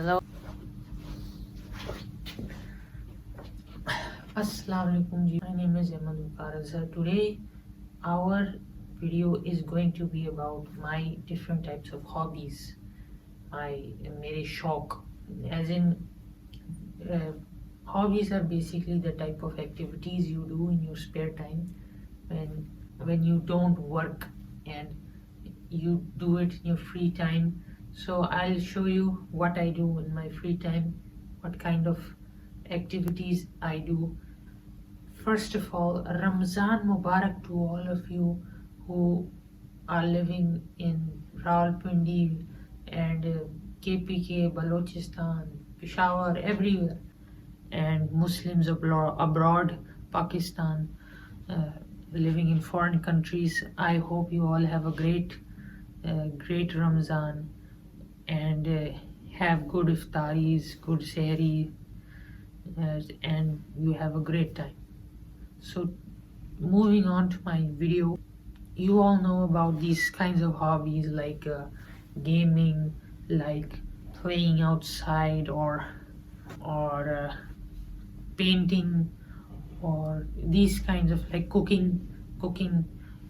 Hello. Assalamu alaikum ji. My name is Ahmad Mukarrazar. Today our video is going to be about my different types of hobbies. मेरे शौक, as in hobbies are basically the type of activities you do in your spare time when you don't work and you do it in your free time. So I'll show you what I do in my free time, what kind of activities I do. First of all, Ramzan Mubarak to all of you who are living in Rawalpindi and KPK, Balochistan, Peshawar, everywhere, and Muslims abroad, Pakistan, living in foreign countries. I hope you all have a great Ramzan and have good iftaris, good sehri, and you have a great time. So moving on to my video, you all know about these kinds of hobbies like gaming, like playing outside, or painting, or these kinds of like cooking,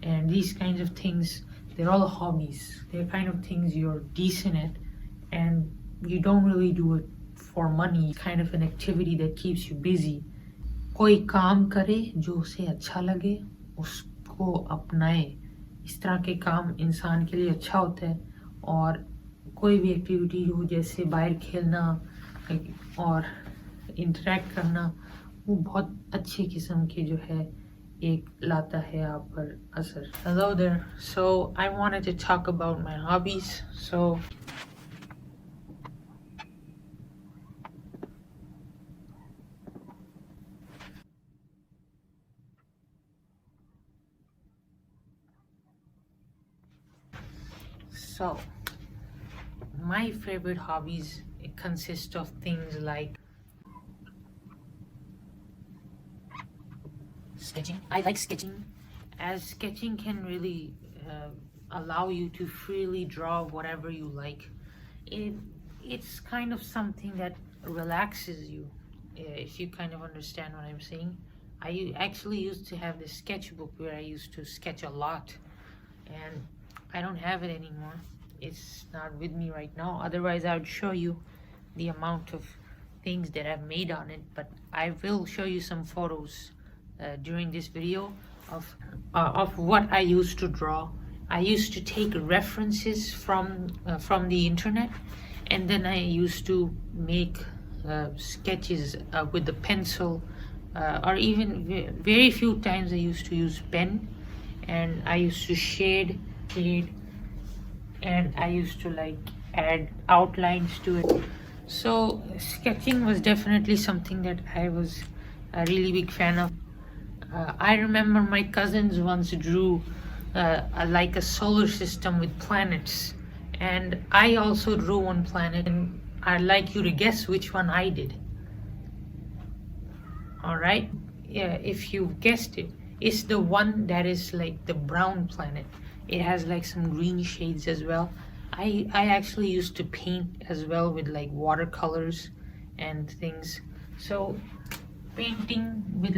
and these kinds of things. They're all hobbies. They're kind of things you're decent at, and you don't really do it for money. Kind of an activity that keeps you busy. कोई काम करे जो उसे अच्छा लगे, उसको अपनाए. इस तरह के काम इंसान के लिए अच्छा होता है. और कोई भी एक्टिविटी हो जैसे बाहर खेलना और इंटरेक्ट करना, वो बहुत अच्छे किस्म के जो है एक लाता है आप पर असर. Hello there. So I wanted to talk about my hobbies. So my favorite hobbies consist of things like sketching. I like sketching, as sketching can really allow you to freely draw whatever you like. It's kind of something that relaxes you, if you kind of understand what I'm saying. I actually used to have this sketchbook where I used to sketch a lot, and I don't have it anymore. It's not with me right now. Otherwise I would show you the amount of things that I've made on it, but I will show you some photos during this video of what I used to draw. I used to take references from the internet, and then I used to make sketches with the pencil, or even very few times I used to use pen, and I used to shade, and I used to like add outlines to it. So sketching was definitely something that I was a really big fan of. I remember my cousins once drew like a solar system with planets, and I also drew one planet, and I'd like you to guess which one I did. Alright, yeah, if you guessed it, it's the one that is like the brown planet. It has like some green shades as well. I actually used to paint as well with like watercolors and things. So painting with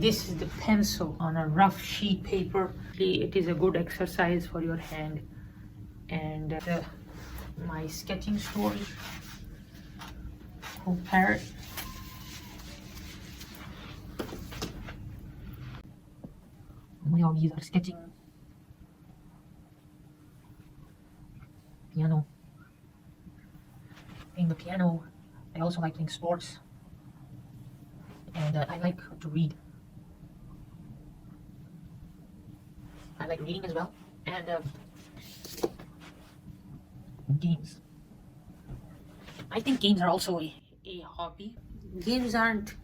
this is the pencil on a rough sheet paper. It is a good exercise for your hand. And my sketching story, parrot. My hobbies are sketching, piano, playing the piano. I also like playing sports, and I like to read. I like reading as well, and games. I think games are also a hobby. Games aren't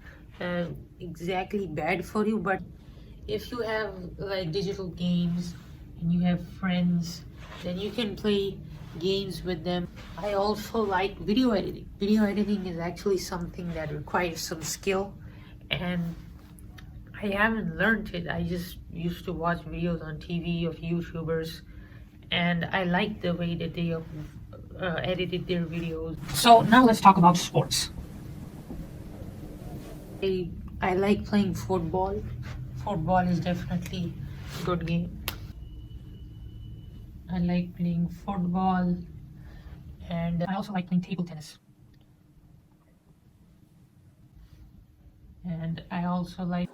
exactly bad for you, but if you have like digital games and you have friends, then you can play games with them. I also like video editing. Video editing is actually something that requires some skill, and I haven't learned it. I just used to watch videos on TV of YouTubers, and I like the way that they edited their videos. So now let's talk about sports. I like playing football. Football is definitely a good game. I like playing football, and I also like playing table tennis. And I also like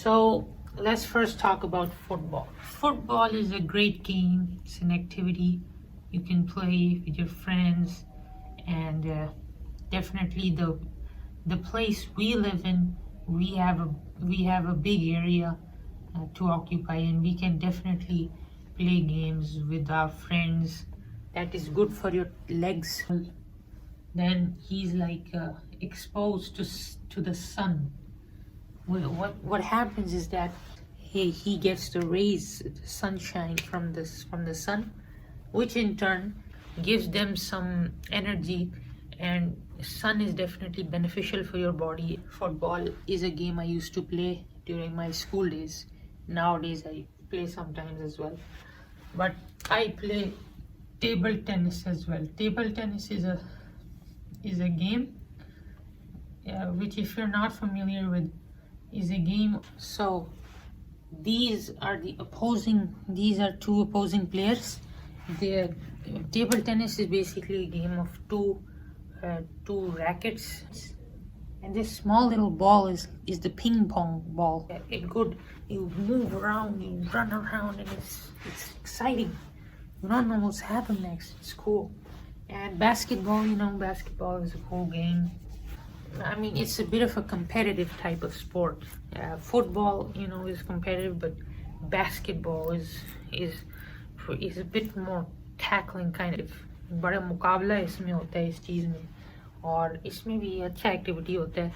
So let's first talk about football. Football is a great game. It's an activity you can play with your friends, and definitely the place we live in, we have a big area to occupy, and we can definitely play games with our friends. That is good for your legs. Then he's like exposed to the sun. What happens is that he gets the rays, the sunshine from the sun, which in turn gives them some energy, and sun is definitely beneficial for your body. Football is a game I used to play during my school days. Nowadays I play sometimes as well, but I play table tennis as well. Table tennis is a game which, if you're not familiar with, is a game. So these are two opposing players. The table tennis is basically a game of two rackets, and this small little ball is the ping pong ball. It good. You move around, you run around, and it's exciting. You don't know what's happened next. It's cool. And basketball, basketball is a cool game. I mean, it's a bit of a competitive type of sport. Football, is competitive, but basketball is a bit more tackling kind of. बड़ा मुकाबला इसमें होता है इस चीज़ में, और इसमें भी अच्छा एक्टिविटी होता है.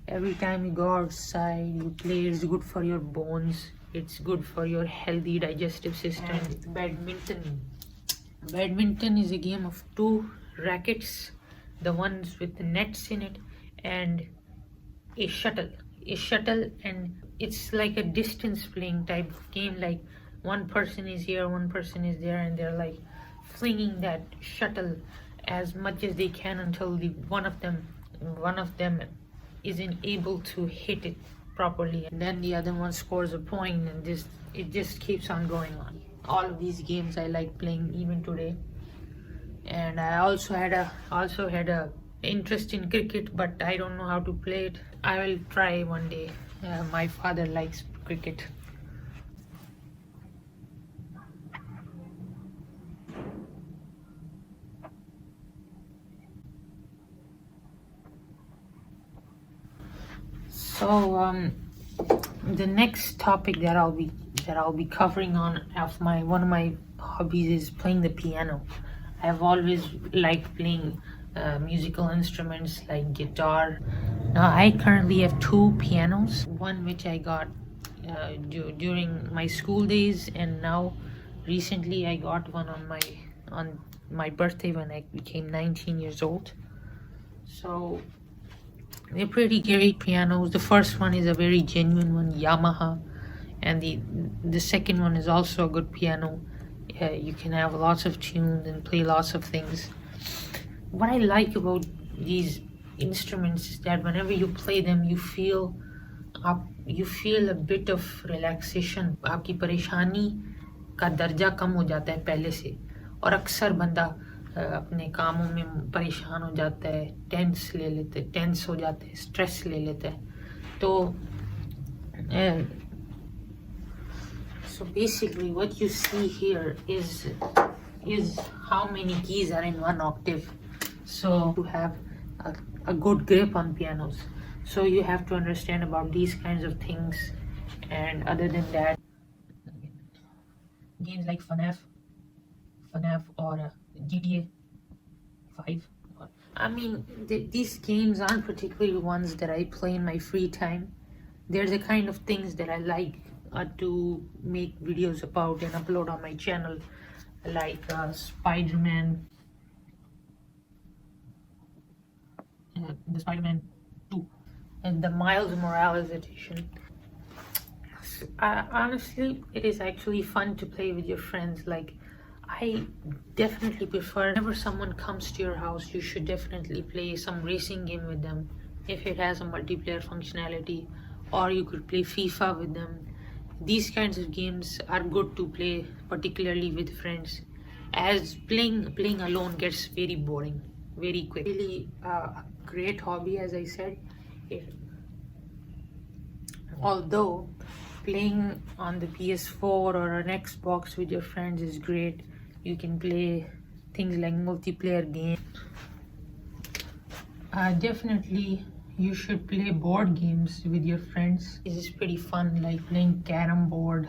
Every time you go outside, you play. It's good for your bones. It's good for your healthy digestive system. And badminton. Badminton is a game of two rackets, the ones with the nets in it, and a shuttle, and it's like a distance playing type of game. Like one person is here, one person is there, and they're like flinging that shuttle as much as they can until one of them isn't able to hit it properly, and then the other one scores a point, and it just keeps on going on. All of these games I like playing even today. And I also had a interest in cricket, but I don't know how to play it. I will try one day. My father likes cricket. So the next topic that I'll be covering one of my hobbies is playing the piano. I've always liked playing musical instruments like guitar. Now I currently have two pianos. One which I got during my school days, and now recently I got one on my birthday when I became 19 years old. So they're pretty great pianos. The first one is a very genuine one, Yamaha, and the second one is also a good piano. You can have lots of tunes and play lots of things. What I like about these instruments is that whenever you play them, you feel a bit of relaxation. आपकी परेशानी का दर्जा कम हो जाता है पहले से, और अक्सर बंदा अपने कामों में परेशान हो जाता है, टेंस हो जाता है, स्ट्रेस ले लेता है. तो so basically what you see here is how many keys are in one octave. So to have a good grip on pianos, so you have to understand about these kinds of things. And other than that, games like FNAF or GTA 5. I mean, these games aren't particularly ones that I play in my free time. They're the kind of things that I like to make videos about and upload on my channel, like Spider-Man, the Spider-Man 2, and the Miles Morales edition. Honestly, it is actually fun to play with your friends. Like, I definitely prefer whenever someone comes to your house, you should definitely play some racing game with them if it has a multiplayer functionality, or you could play FIFA with them. These kinds of games are good to play, particularly with friends, as playing alone gets very boring very quick. Really a great hobby, as I said. It, although playing on the PS4 or an Xbox with your friends is great, you can play things like multiplayer games. Definitely you should play board games with your friends. This is pretty fun, like playing carom board,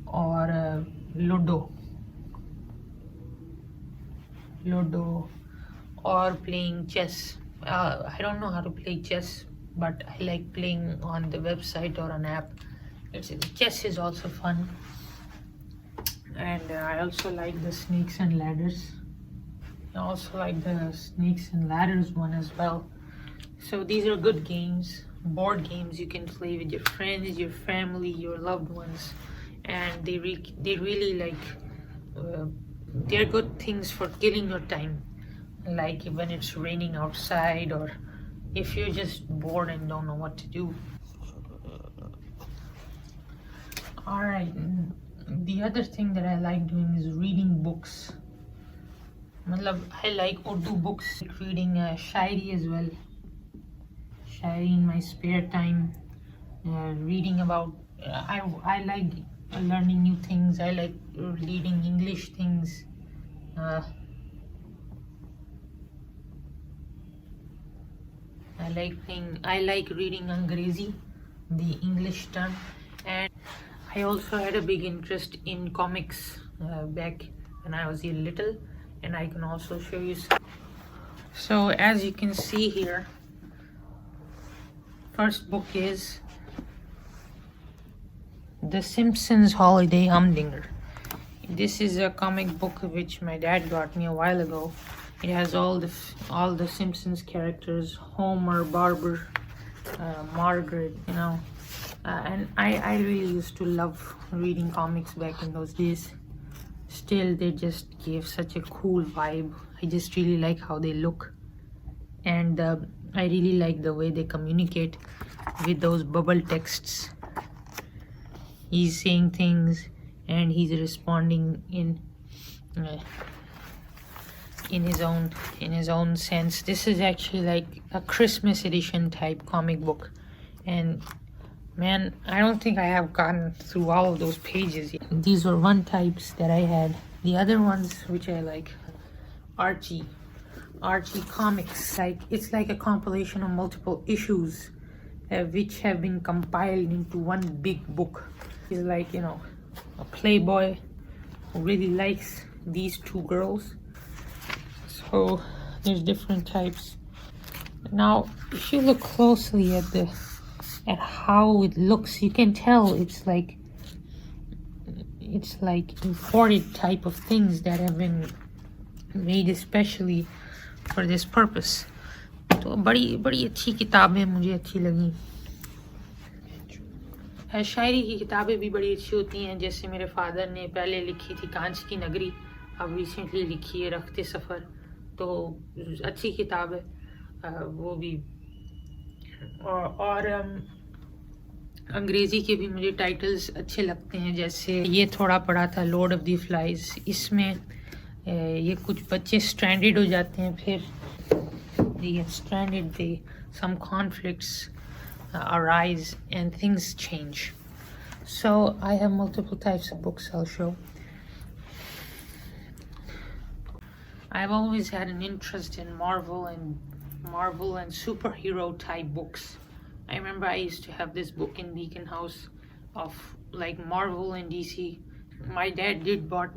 or ludo, or playing chess. I don't know how to play chess, but I like playing on the website or an app. Chess is also fun, and I also like the snakes and ladders. I also like the snakes and ladders one as well. So these are good games, board games you can play with your friends, your family, your loved ones, and they really like. They're good things for killing your time, like when it's raining outside, or if you're just bored and don't know what to do. All right, the other thing that I like doing is reading books. I like Urdu books, reading shairi as well. Shairi in my spare time, reading about. I like learning new things. I like reading English things. I like reading Angrezi, the English term, and I also had a big interest in comics back when I was little, and I can also show you some. So as you can see here, first book is The Simpsons Holiday Humdinger. This is a comic book which my dad got me a while ago. It has all the Simpsons characters: Homer, Barbara, Margaret, and I really used to love reading comics back in those days. Still, they just gave such a cool vibe. I just really like how they look, and I really like the way they communicate with those bubble texts. He's saying things and he's responding in his own sense. This is actually like a Christmas edition type comic book, and man, I don't think I have gotten through all of those pages yet. These were one types that I had. The other ones which I like, Archie comics. It's like a compilation of multiple issues which have been compiled into one big book. He's like, a playboy who really likes these two girls. So there's different types. Now, if you look closely at how it looks, you can tell it's like imported type of things that have been made especially for this purpose. तो बड़ी अच्छी किताबें मुझे अच्छी लगी. शायरी की किताबें भी बड़ी अच्छी होती हैं. जैसे मेरे फादर ने पहले लिखी थी कांच की नगरी, अब रिसेंटली लिखी है रखते सफ़र. तो अच्छी किताब है वो भी. और अंग्रेज़ी के भी मुझे टाइटल्स अच्छे लगते हैं. जैसे ये थोड़ा पढ़ा था, लॉर्ड ऑफ द फ्लाइज. इसमें ये कुछ बच्चे स्ट्रैंडेड हो जाते हैं, फिर some conflicts arise and things change. So I have multiple types of books I'll show. I've always had an interest in Marvel and superhero type books. I remember I used to have this book in Beacon House of like Marvel and DC. My dad then bought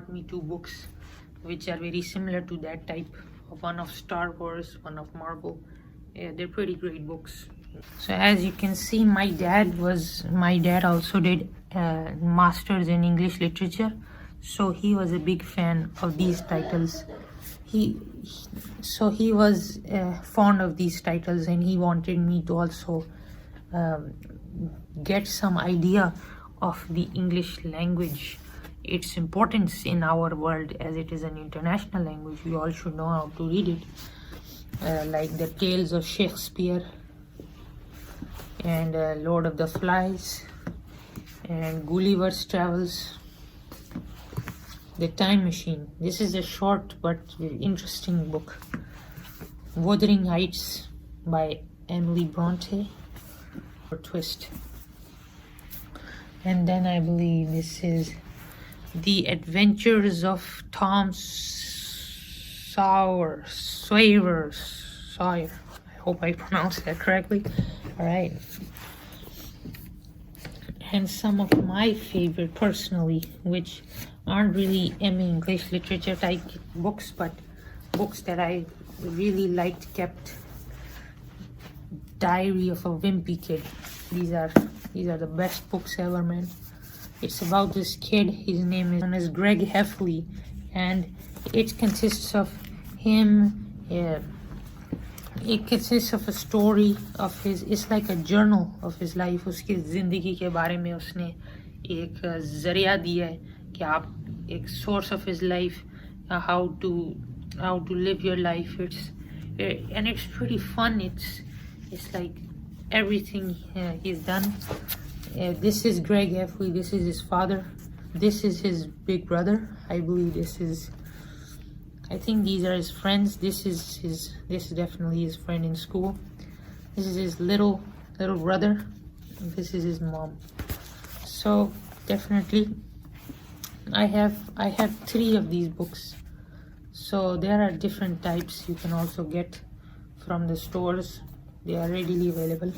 me two books which are very similar to that type. One of Star Wars, one of Marvel. Yeah, they're pretty great books. So as you can see, my dad also did masters in English literature, so he was a big fan of these titles. he was fond of these titles, and he wanted me to also get some idea of the English language, its importance in our world, as it is an international language. We all should know how to read it, like the Tales of Shakespeare and Lord of the Flies and Gulliver's Travels. The Time Machine. This is a short but interesting book. Wuthering Heights by Emily Bronte, or Twist. And then I believe this is The Adventures of Tom Sawyer. I hope I pronounced that correctly. All right. And some of my favorite personally, which aren't really English literature type books, but books that I really liked, kept. Diary of a Wimpy Kid. These are the best books ever, man. It's about this kid. His name is known as Greg Heffley, and it consists of him. It consists of a story of his. It's like a journal of his life. उसकी जिंदगी के बारे में उसने एक जरिया दिया है कि आप एक source of his life, how to live your life. And it's pretty fun. It's like everything he's done. This is Greg Heffley. This is his father. This is his big brother. I believe I think these are his friends. This is definitely his friend in school. This is his little brother. This is his mom. So definitely, I have 3 of these books. So there are different types you can also get from the stores. They are readily available.